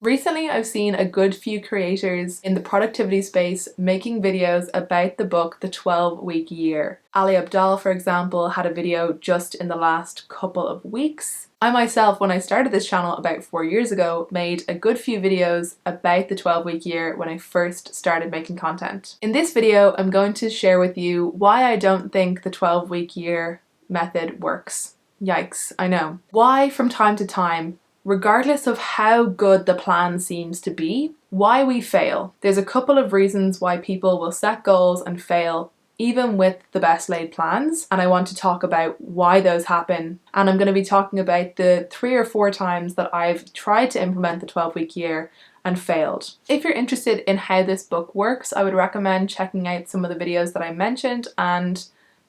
Recently, I've seen a good few creators in the productivity space making videos about the book The 12-Week Year. Ali Abdaal, for example, had a video just in the last couple of weeks. I myself, when I started this channel about 4 years ago, made a good few videos about the 12-week year when I first started making content. In this video, I'm going to share with you why I don't think the 12-week year method works. Yikes, I know. Why from time to time, regardless of how good the plan seems to be, why we fail. There's a couple of reasons why people will set goals and fail even with the best laid plans, and I want to talk about why those happen. And I'm going to be talking about the 3 or 4 times that I've tried to implement the 12-week year and failed. If you're interested in how this book works, I would recommend checking out some of the videos that I mentioned and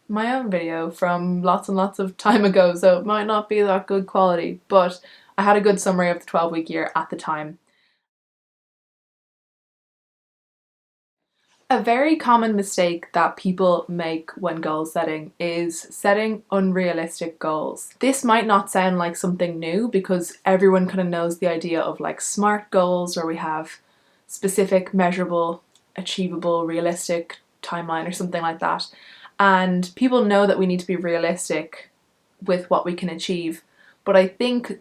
my own video from lots and lots of time ago, so it might not be that good quality, but I had a good summary of the 12-week year at the time. A very common mistake that people make when goal setting is setting unrealistic goals. This might not sound like something new because everyone kind of knows the idea of like SMART goals, where we have specific, measurable, achievable, realistic timeline or something like that. And people know that we need to be realistic with what we can achieve. But I think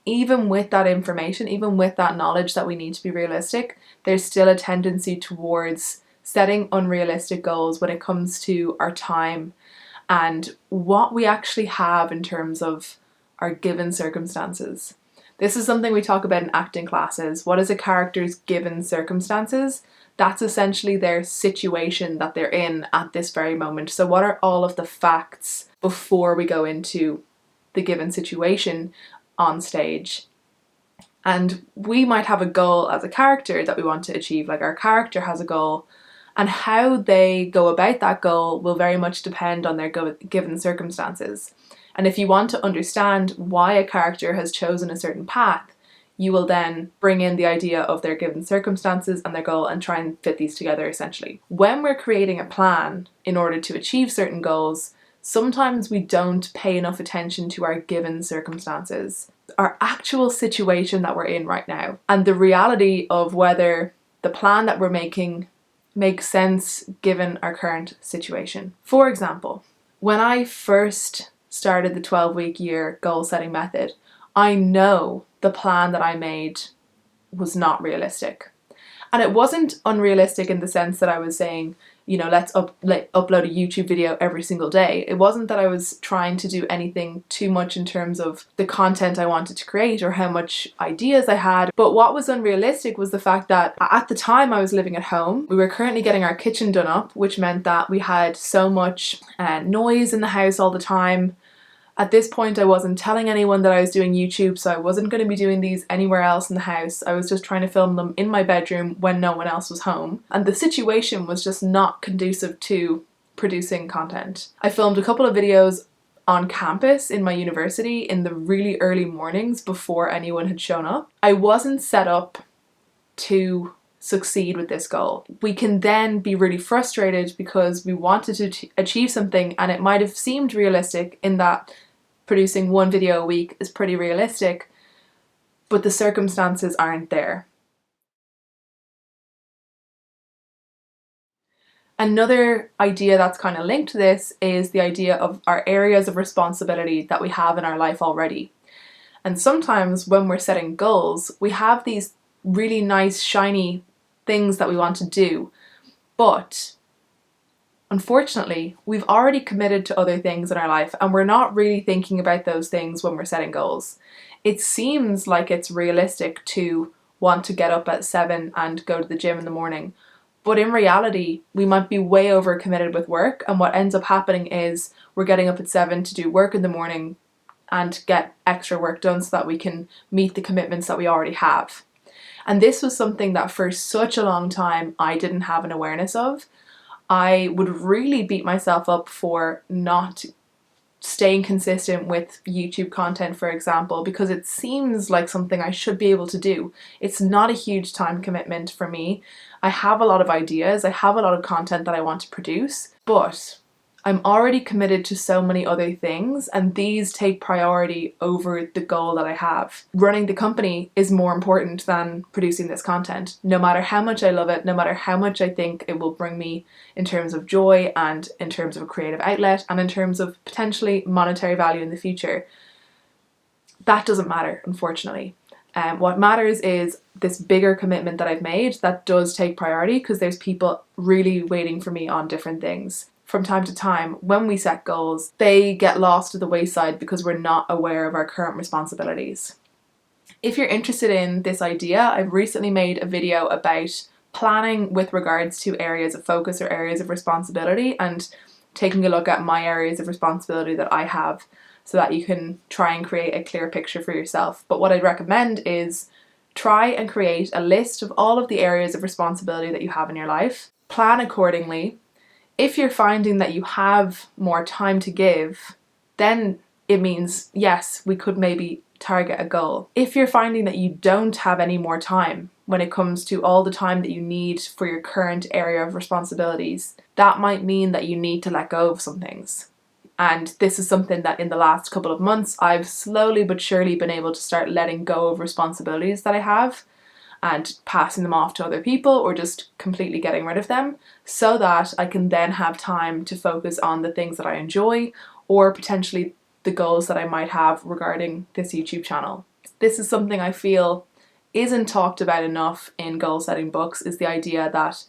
even with that information, even with that knowledge that we need to be realistic, there's still a tendency towards setting unrealistic goals when it comes to our time and what we actually have in terms of our given circumstances. This is something we talk about in acting classes. What is a character's given circumstances? That's essentially their situation that they're in at this very moment. So what are all of the facts before we go into the given situation on stage? And we might have a goal as a character that we want to achieve, like our character has a goal, and how they go about that goal will very much depend on their given circumstances. And if you want to understand why a character has chosen a certain path, you will then bring in the idea of their given circumstances and their goal and try and fit these together essentially. When we're creating a plan in order to achieve certain goals, sometimes we don't pay enough attention to our given circumstances, our actual situation that we're in right now, and the reality of whether the plan that we're making makes sense given our current situation. For example, when I first started the 12-week year goal setting method, I know the plan that I made was not realistic. And it wasn't unrealistic in the sense that I was saying, you know, let's upload a YouTube video every single day. It wasn't that I was trying to do anything too much in terms of the content I wanted to create or how much ideas I had. But what was unrealistic was the fact that at the time I was living at home. We were currently getting our kitchen done up, which meant that we had so much noise in the house all the time. At this point, I wasn't telling anyone that I was doing YouTube, so I wasn't going to be doing these anywhere else in the house. I was just trying to film them in my bedroom when no one else was home. And the situation was just not conducive to producing content. I filmed a couple of videos on campus in my university in the really early mornings before anyone had shown up. I wasn't set up to succeed with this goal. We can then be really frustrated because we wanted to achieve something and it might have seemed realistic in that producing 1 video a week is pretty realistic, but the circumstances aren't there. Another idea that's kind of linked to this is the idea of our areas of responsibility that we have in our life already. And sometimes when we're setting goals, we have these really nice, shiny things that we want to do, but unfortunately, we've already committed to other things in our life and we're not really thinking about those things when we're setting goals. It seems like it's realistic to want to get up at 7 and go to the gym in the morning, but in reality, we might be way over committed with work, and what ends up happening is we're getting up at 7 to do work in the morning and get extra work done so that we can meet the commitments that we already have. And this was something that for such a long time I didn't have an awareness of. I would really beat myself up for not staying consistent with YouTube content, for example, because it seems like something I should be able to do. It's not a huge time commitment for me. I have a lot of ideas, I have a lot of content that I want to produce, but I'm already committed to so many other things, and these take priority over the goal that I have. Running the company is more important than producing this content. No matter how much I love it, no matter how much I think it will bring me in terms of joy and in terms of a creative outlet and in terms of potentially monetary value in the future, that doesn't matter, unfortunately. What matters is this bigger commitment that I've made that does take priority, because there's people really waiting for me on different things. From time to time, when we set goals, they get lost to the wayside because we're not aware of our current responsibilities. If you're interested in this idea, I've recently made a video about planning with regards to areas of focus or areas of responsibility, and taking a look at my areas of responsibility that I have, so that you can try and create a clear picture for yourself. But what I'd recommend is try and create a list of all of the areas of responsibility that you have in your life. Plan accordingly. If you're finding that you have more time to give, then it means, yes, we could maybe target a goal. If you're finding that you don't have any more time when it comes to all the time that you need for your current area of responsibilities, that might mean that you need to let go of some things. And this is something that in the last couple of months, I've slowly but surely been able to start letting go of responsibilities that I have and passing them off to other people, or just completely getting rid of them, so that I can then have time to focus on the things that I enjoy, or potentially the goals that I might have regarding this YouTube channel. This is something I feel isn't talked about enough in goal setting books, is the idea that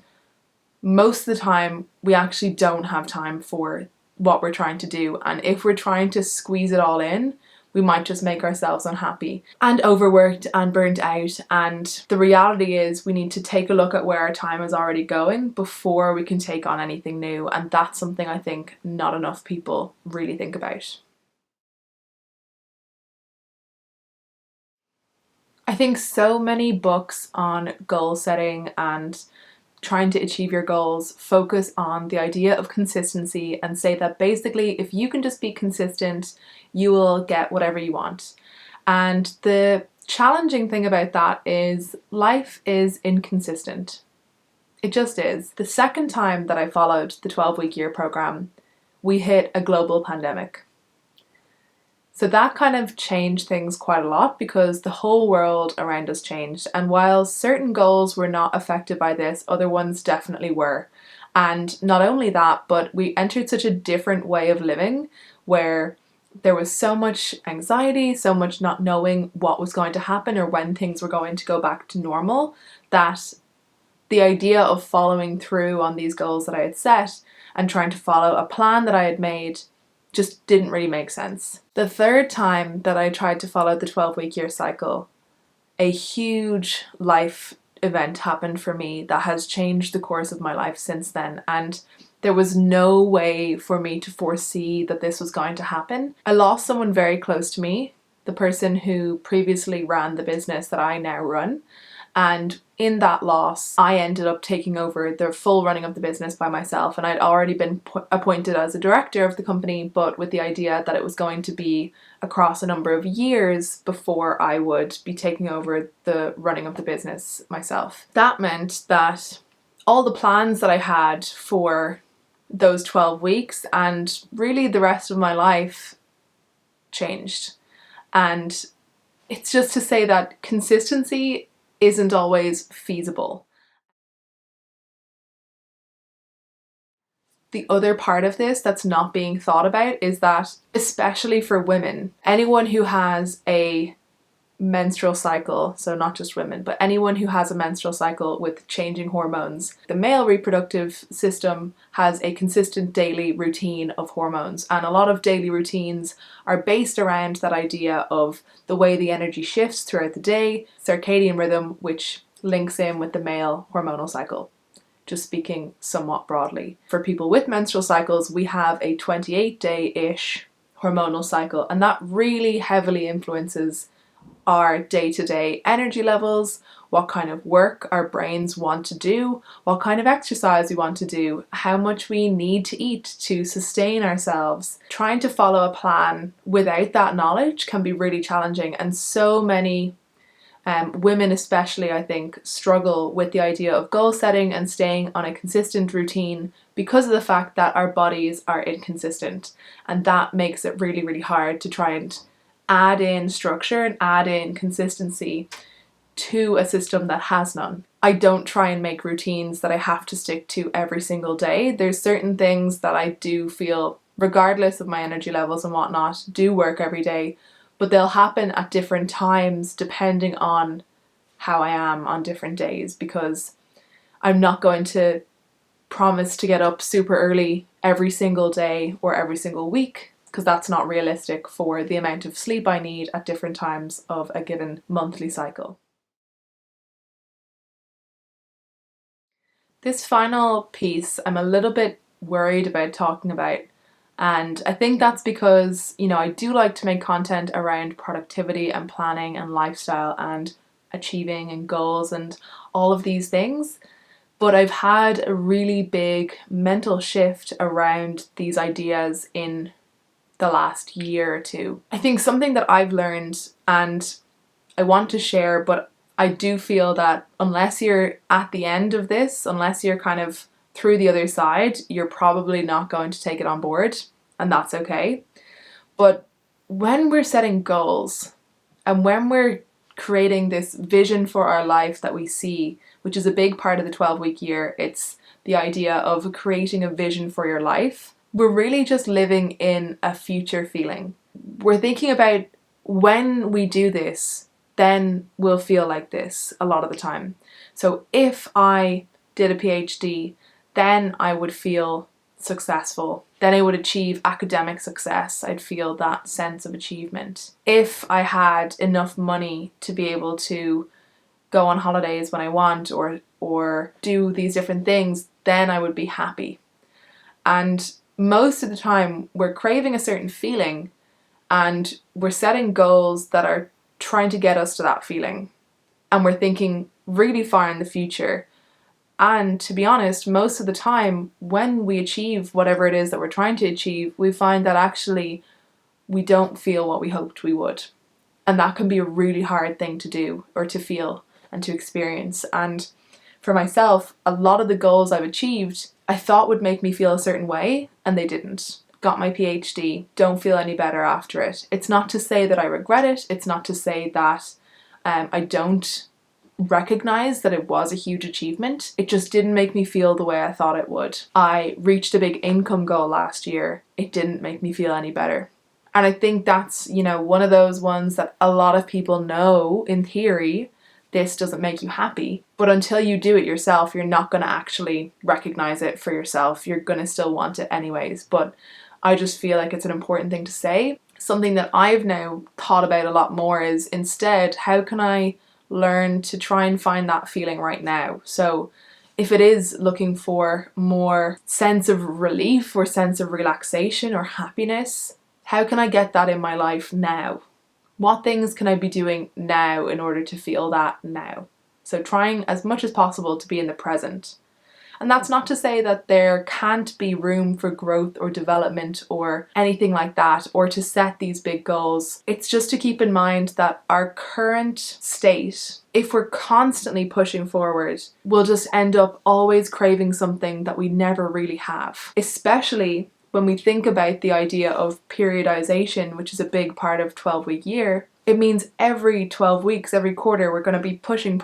most of the time we actually don't have time for what we're trying to do, and if we're trying to squeeze it all in, we might just make ourselves unhappy and overworked and burnt out. And the reality is we need to take a look at where our time is already going before we can take on anything new, and that's something I think not enough people really think about. I think so many books on goal setting and trying to achieve your goals focus on the idea of consistency and say that basically if you can just be consistent, you will get whatever you want. And the challenging thing about that is life is inconsistent. It just is. The second time that I followed the 12-week year program, we hit a global pandemic. So that kind of changed things quite a lot, because the whole world around us changed. And while certain goals were not affected by this, other ones definitely were. And not only that, but we entered such a different way of living where there was so much anxiety, so much not knowing what was going to happen or when things were going to go back to normal, that the idea of following through on these goals that I had set and trying to follow a plan that I had made just didn't really make sense. The third time that I tried to follow the 12-week year cycle, a huge life event happened for me that has changed the course of my life since then, and there was no way for me to foresee that this was going to happen. I lost someone very close to me, the person who previously ran the business that I now run. And in that loss, I ended up taking over the full running of the business by myself. And I'd already been appointed as a director of the company, but with the idea that it was going to be across a number of years before I would be taking over the running of the business myself. That meant that all the plans that I had for those 12 weeks and really the rest of my life changed. And it's just to say that consistency isn't always feasible. The other part of this that's not being thought about is that, especially for women, anyone who has a menstrual cycle, so not just women, but anyone who has a menstrual cycle with changing hormones, the male reproductive system has a consistent daily routine of hormones, and a lot of daily routines are based around that idea of the way the energy shifts throughout the day, circadian rhythm, which links in with the male hormonal cycle. Just speaking somewhat broadly. For people with menstrual cycles, we have a 28-day-ish hormonal cycle, and that really heavily influences our day-to-day energy levels, what kind of work our brains want to do, what kind of exercise we want to do, how much we need to eat to sustain ourselves. Trying to follow a plan without that knowledge can be really challenging, and so many Women especially, I think, struggle with the idea of goal setting and staying on a consistent routine because of the fact that our bodies are inconsistent, and that makes it really, really hard to try and add in structure and add in consistency to a system that has none. I don't try and make routines that I have to stick to every single day. There's certain things that I do feel, regardless of my energy levels and whatnot, do work every day, but they'll happen at different times depending on how I am on different days, because I'm not going to promise to get up super early every single day or every single week, because that's not realistic for the amount of sleep I need at different times of a given monthly cycle. This final piece I'm a little bit worried about talking about, and I think that's because, I do like to make content around productivity and planning and lifestyle and achieving and goals and all of these things, but I've had a really big mental shift around these ideas in the last year or two. I think something that I've learned and I want to share, but I do feel that unless you're at the end of this, unless you're kind of through the other side, you're probably not going to take it on board, and that's okay. But when we're setting goals and when we're creating this vision for our life that we see, which is a big part of the 12-week year, it's the idea of creating a vision for your life. We're really just living in a future feeling. We're thinking about when we do this, then we'll feel like this a lot of the time. So if I did a PhD, then I would feel successful. Then I would achieve academic success. I'd feel that sense of achievement. If I had enough money to be able to go on holidays when I want or do these different things, then I would be happy. And most of the time we're craving a certain feeling and we're setting goals that are trying to get us to that feeling. And we're thinking really far in the future. And to be honest, most of the time when we achieve whatever it is that we're trying to achieve, we find that actually we don't feel what we hoped we would. And that can be a really hard thing to do or to feel and to experience. And for myself, a lot of the goals I've achieved, I thought would make me feel a certain way, and they didn't. Got my PhD, don't feel any better after it. It's not to say that I regret it. It's not to say that I don't recognize that it was a huge achievement. It just didn't make me feel the way I thought it would. I reached a big income goal last year. It didn't make me feel any better. And I think that's, one of those ones that a lot of people know in theory, this doesn't make you happy. But until you do it yourself, you're not going to actually recognize it for yourself. You're going to still want it anyways. But I just feel like it's an important thing to say. Something that I've now thought about a lot more is instead, how can I learn to try and find that feeling right now? So if it is looking for more sense of relief or sense of relaxation or happiness, how can I get that in my life now? What things can I be doing now in order to feel that now? So trying as much as possible to be in the present. And that's not to say that there can't be room for growth or development or anything like that, or to set these big goals. It's just to keep in mind that our current state, if we're constantly pushing forward, we'll just end up always craving something that we never really have. Especially when we think about the idea of periodization, which is a big part of 12-week year. It means every 12 weeks, every quarter, we're going to be pushing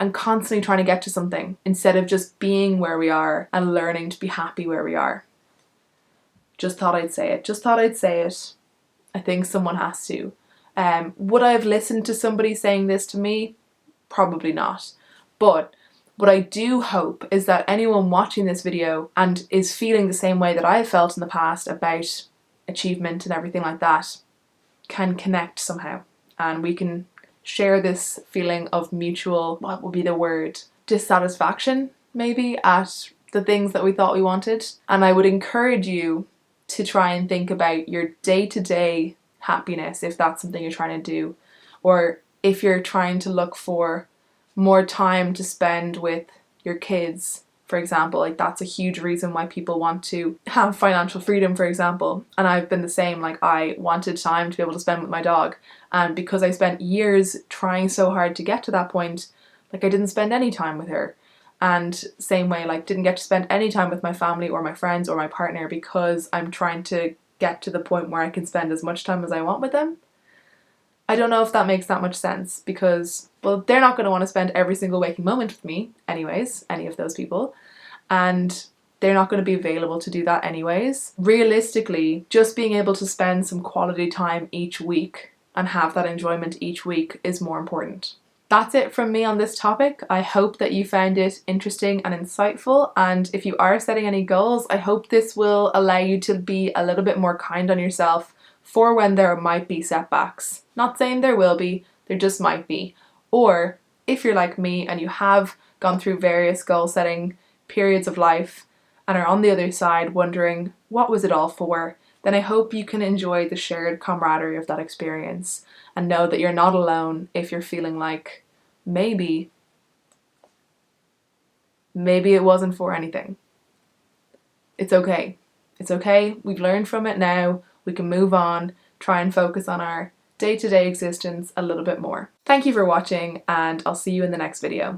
and constantly trying to get to something instead of just being where we are and learning to be happy where we are. Just thought I'd say it. I think someone has to. Would I have listened to somebody saying this to me? Probably not. But what I do hope is that anyone watching this video and is feeling the same way that I've felt in the past about achievement and everything like that can connect somehow, and we can share this feeling of mutual, what would be the word, dissatisfaction maybe at the things that we thought we wanted. And I would encourage you to try and think about your day-to-day happiness, if that's something you're trying to do, or if you're trying to look for more time to spend with your kids for example. Like that's a huge reason why people want to have financial freedom, for example. And I've been the same. Like I wanted time to be able to spend with my dog, and because I spent years trying so hard to get to that point, like I didn't spend any time with her. And same way, like didn't get to spend any time with my family or my friends or my partner because I'm trying to get to the point where I can spend as much time as I want with them. I don't know if that makes that much sense because, well, they're not going to want to spend every single waking moment with me anyways, any of those people, and they're not going to be available to do that anyways. Realistically, just being able to spend some quality time each week and have that enjoyment each week is more important. That's it from me on this topic. I hope that you found it interesting and insightful, and if you are setting any goals, I hope this will allow you to be a little bit more kind on yourself for when there might be setbacks. Not saying there will be, there just might be. Or if you're like me and you have gone through various goal setting periods of life and are on the other side wondering what was it all for, then I hope you can enjoy the shared camaraderie of that experience and know that you're not alone if you're feeling like maybe it wasn't for anything. It's okay. It's okay. We've learned from it now. We can move on, try and focus on our day-to-day existence a little bit more. Thank you for watching, and I'll see you in the next video.